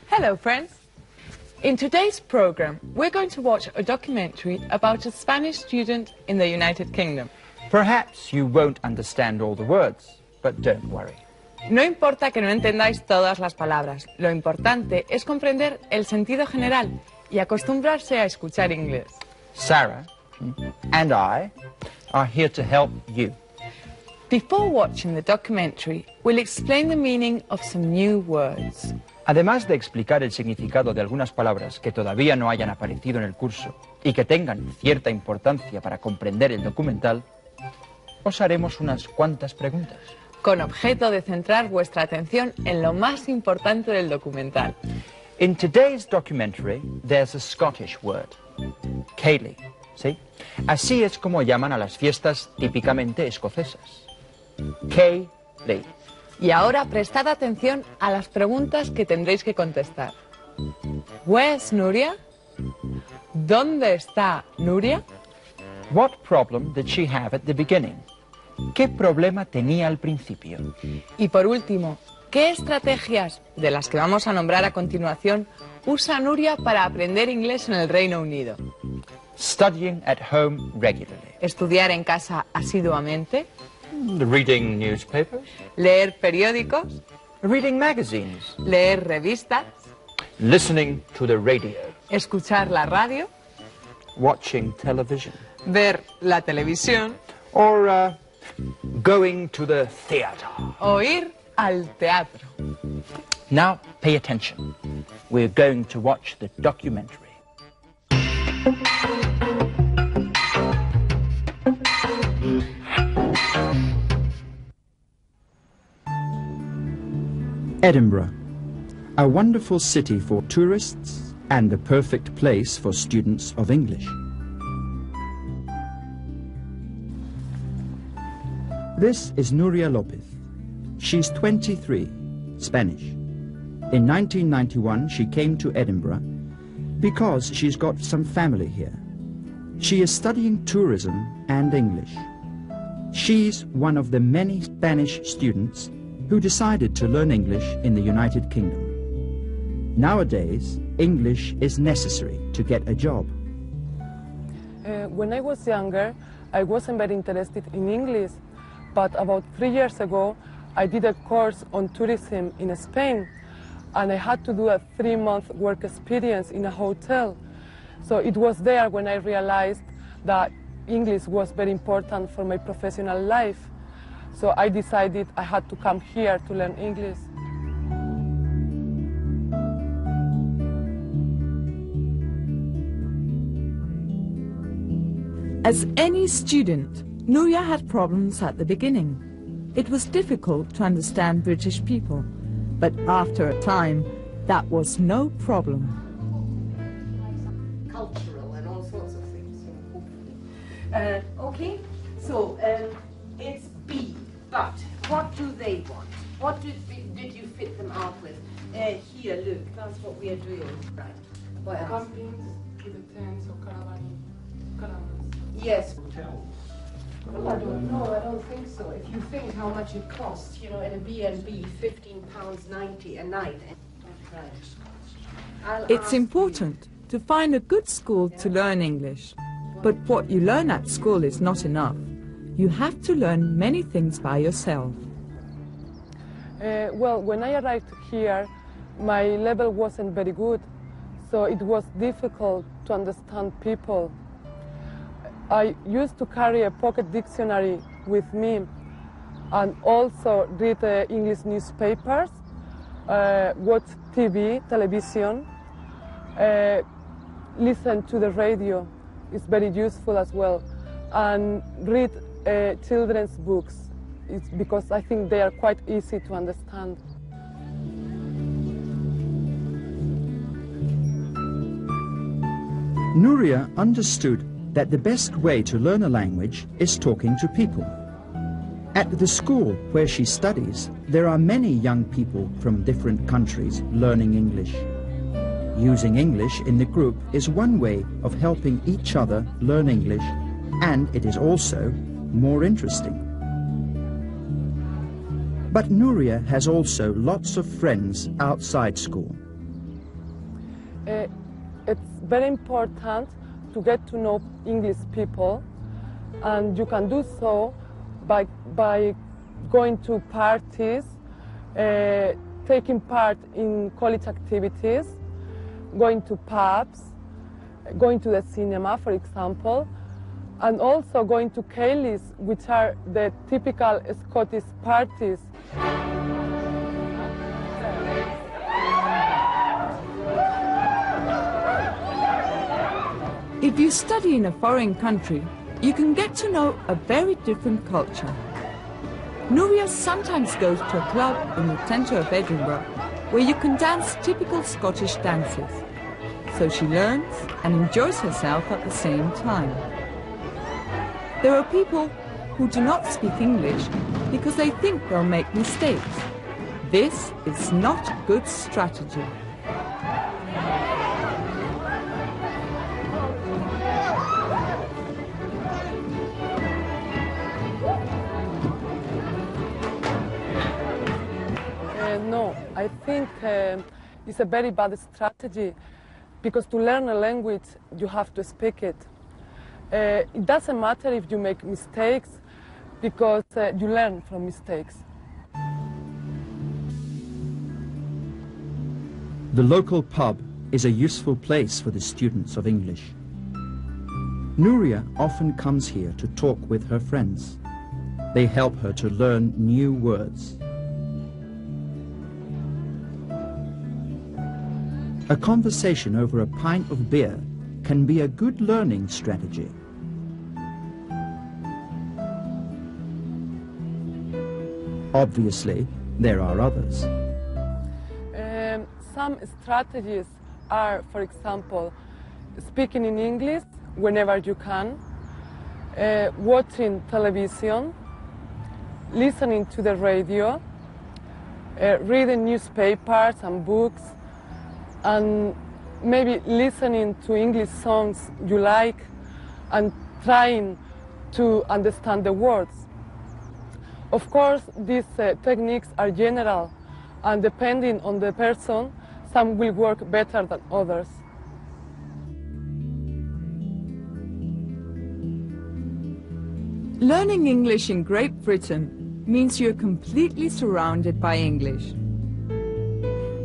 Hello friends! In today's program we're going to watch a documentary about a Spanish student in the United Kingdom. Perhaps you won't understand all the words, but don't worry. No importa que no entendáis todas las palabras, lo importante es comprender el sentido general y acostumbrarse a escuchar inglés. Sarah and I are here to help you. Before watching the documentary, we'll explain the meaning of some new words. Además de explicar el significado de algunas palabras que todavía no hayan aparecido en el curso y que tengan cierta importancia para comprender el documental, os haremos unas cuantas preguntas. Con objeto de centrar vuestra atención en lo más importante del documental. In today's documentary, there's a Scottish word, ceilidh, ¿sí? Así es como llaman a las fiestas típicamente escocesas. Ceilidh. Y ahora prestad atención a las preguntas que tendréis que contestar. ¿Where's Nuria? ¿Dónde está Nuria? What problem did she have at the beginning? ¿Qué problema tenía al principio? Y por último, ¿qué estrategias, de las que vamos a nombrar a continuación, usa Nuria para aprender inglés en el Reino Unido? Studying at home regularly. ¿Estudiar en casa asiduamente? Reading newspapers. ¿Leer periódicos? Reading magazines. ¿Leer revistas? Listening to the radio. ¿Escuchar la radio? Watching television. ¿Ver la televisión? Or going to the theater. ¿O ir al teatro? Now pay attention. We're going to watch the documentary. Edinburgh, a wonderful city for tourists and a perfect place for students of English. This is Nuria Lopez. She's 23, Spanish. In 1991 she came to Edinburgh because she's got some family here. She is studying tourism and English. She's one of the many Spanish students who decided to learn English in the United Kingdom. Nowadays, English is necessary to get a job. When I was younger, I wasn't very interested in English, but about 3 years ago, I did a course on tourism in Spain, and I had to do a 3-month work experience in a hotel. So it was there when I realized that English was very important for my professional life. So I decided I had to come here to learn English. As any student, Nuria had problems at the beginning. It was difficult to understand British people, but after a time, that was no problem. Cultural and all sorts of things, okay, so it's B, but what do they want? What did you fit them out with? Here, look, that's what we are doing, right? What else? Campings with the tents or caravans. Yes. Well, I don't know, I don't think so. If you think how much it costs, you know, in a B&B, £15.90 a night. Right. It's important to find a good school to learn English. But what you learn at school is not enough. You have to learn many things by yourself. Well, when I arrived here, my level wasn't very good, so it was difficult to understand people. I used to carry a pocket dictionary with me and also read English newspapers, watch television, listen to the radio. It's very useful as well, and read children's books. It's because I think they are quite easy to understand. Nuria understood that the best way to learn a language is talking to people. At the school where she studies, there are many young people from different countries learning English. Using English in the group is one way of helping each other learn English, and it is also more interesting. But Nuria has also lots of friends outside school. It's very important to get to know English people, and you can do so by going to parties, taking part in college activities, going to pubs, going to the cinema, for example, and also going to Céilís, which are the typical Scottish parties. If you study in a foreign country, you can get to know a very different culture. Nuria sometimes goes to a club in the centre of Edinburgh where you can dance typical Scottish dances. So she learns and enjoys herself at the same time. There are people who do not speak English because they think they'll make mistakes. This is not good strategy. No, I think it's a very bad strategy, because to learn a language you have to speak it. It doesn't matter if you make mistakes, because you learn from mistakes. The local pub is a useful place for the students of English. Nuria often comes here to talk with her friends. They help her to learn new words. A conversation over a pint of beer can be a good learning strategy. Obviously, there are others. Some strategies are, for example, speaking in English whenever you can, watching television, listening to the radio, reading newspapers and books, and maybe listening to English songs you like and trying to understand the words. Of course, these techniques are general, and depending on the person, some will work better than others. Learning English in Great Britain means you're completely surrounded by English.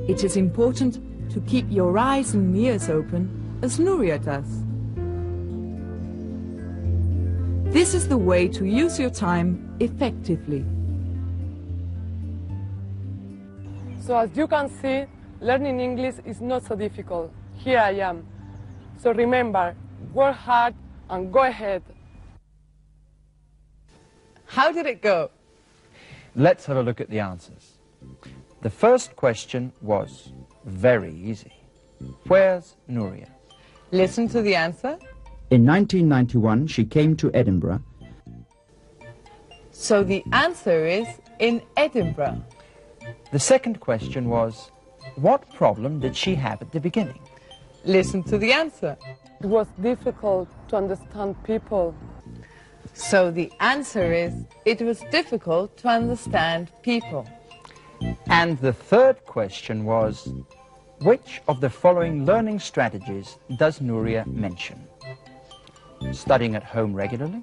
It is important to keep your eyes and ears open, as Nuria does. This is the way to use your time effectively. So as you can see, learning English is not so difficult. Here I am. So remember, work hard and go ahead. How did it go? Let's have a look at the answers. The first question was very easy. Where's Nuria? Listen to the answer. In 1991, she came to Edinburgh. So the answer is in Edinburgh. The second question was, what problem did she have at the beginning? Listen to the answer. It was difficult to understand people. So the answer is, it was difficult to understand people. And the third question was, which of the following learning strategies does Nuria mention? Studying at home regularly,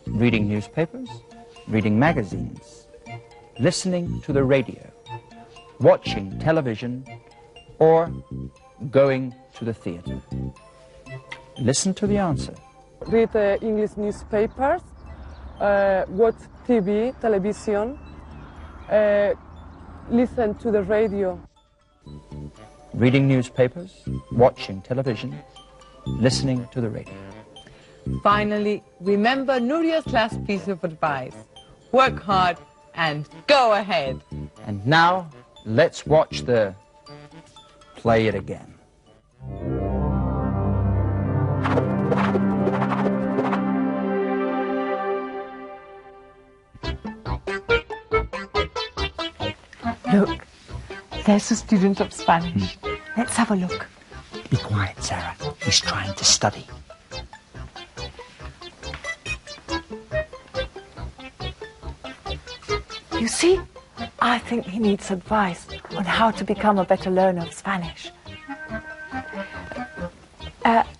reading newspapers, reading magazines, listening to the radio, watching television, or going to the theatre. Listen to the answer. Read English newspapers, watch TV, television, listen to the radio. Reading newspapers, watching television, listening to the radio. Finally, remember Nuria's last piece of advice. Work hard and go ahead. And now, let's watch the Play It Again. Look, there's a student of Spanish. Let's have a look. Be quiet, Sarah. He's trying to study. You see, I think he needs advice on how to become a better learner of Spanish.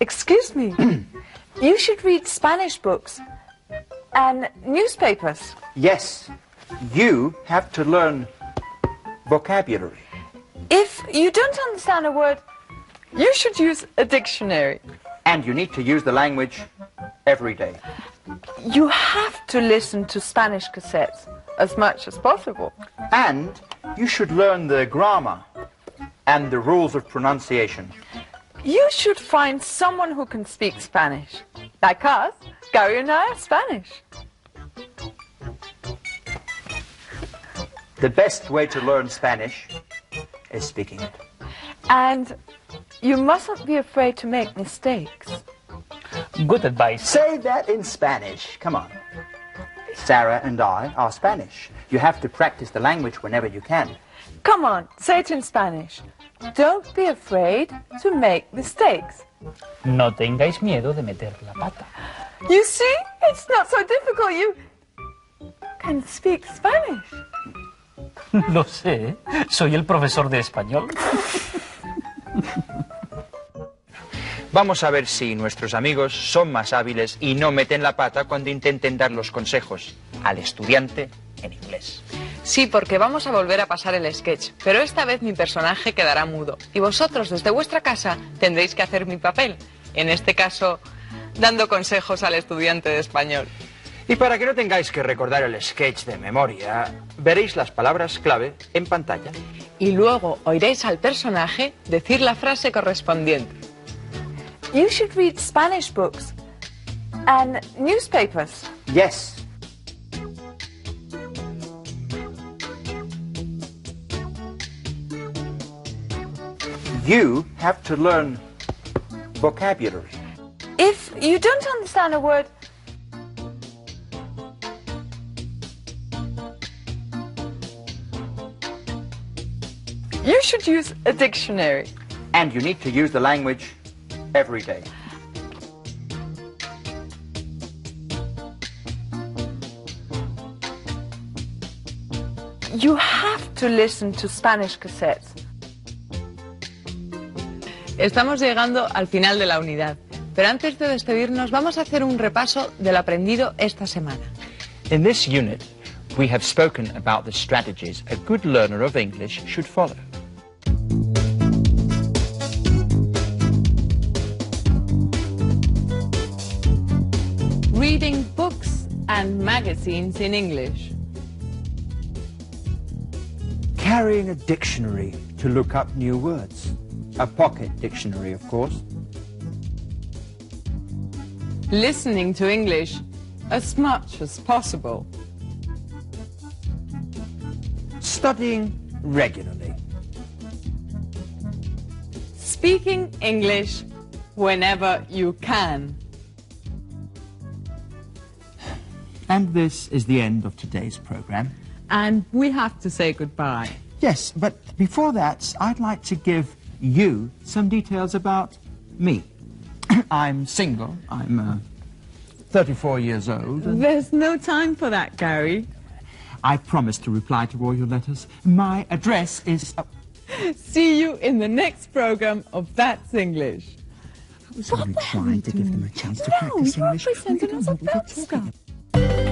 Excuse me. You should read Spanish books and newspapers. Yes, you have to learn vocabulary. If you don't understand a word, you should use a dictionary. And you need to use the language every day. You have to listen to Spanish cassettes as much as possible. And you should learn the grammar and the rules of pronunciation. You should find someone who can speak Spanish. Like us, Gary and I are Spanish. The best way to learn Spanish is speaking it. And you mustn't be afraid to make mistakes. Good advice. Say that in Spanish. Come on. Sarah and I are Spanish. You have to practice the language whenever you can. Come on, say it in Spanish. Don't be afraid to make mistakes. No tengáis miedo de meter la pata. You see, it's not so difficult. You can speak Spanish. Lo sé, soy el profesor de español. Vamos a ver si nuestros amigos son más hábiles y no meten la pata cuando intenten dar los consejos al estudiante en inglés. Sí, porque vamos a volver a pasar el sketch, pero esta vez mi personaje quedará mudo y vosotros desde vuestra casa tendréis que hacer mi papel, en este caso, dando consejos al estudiante de español. Y para que no tengáis que recordar el sketch de memoria, veréis las palabras clave en pantalla. Y luego oiréis al personaje decir la frase correspondiente. You should read Spanish books and newspapers. Yes. You have to learn vocabulary. If you don't understand a word, you should use a dictionary. And you need to use the language every day. You have to listen to Spanish cassettes. Estamos llegando al final de la unidad, pero antes de despedirnos vamos a hacer un repaso del aprendido esta semana. In this unit, we have spoken about the strategies a good learner of English should follow. Reading books and magazines in English. Carrying a dictionary to look up new words. A pocket dictionary, of course. Listening to English as much as possible. Studying regularly. Speaking English whenever you can. And this is the end of today's program. And we have to say goodbye. Yes, but before that, I'd like to give you some details about me. I'm single. I'm 34 years old. There's no time for that, Gary. I promised to reply to all your letters. My address is... See you in the next program of That's English. I was only trying to give them a chance to practice English. You're representing us on that stuff.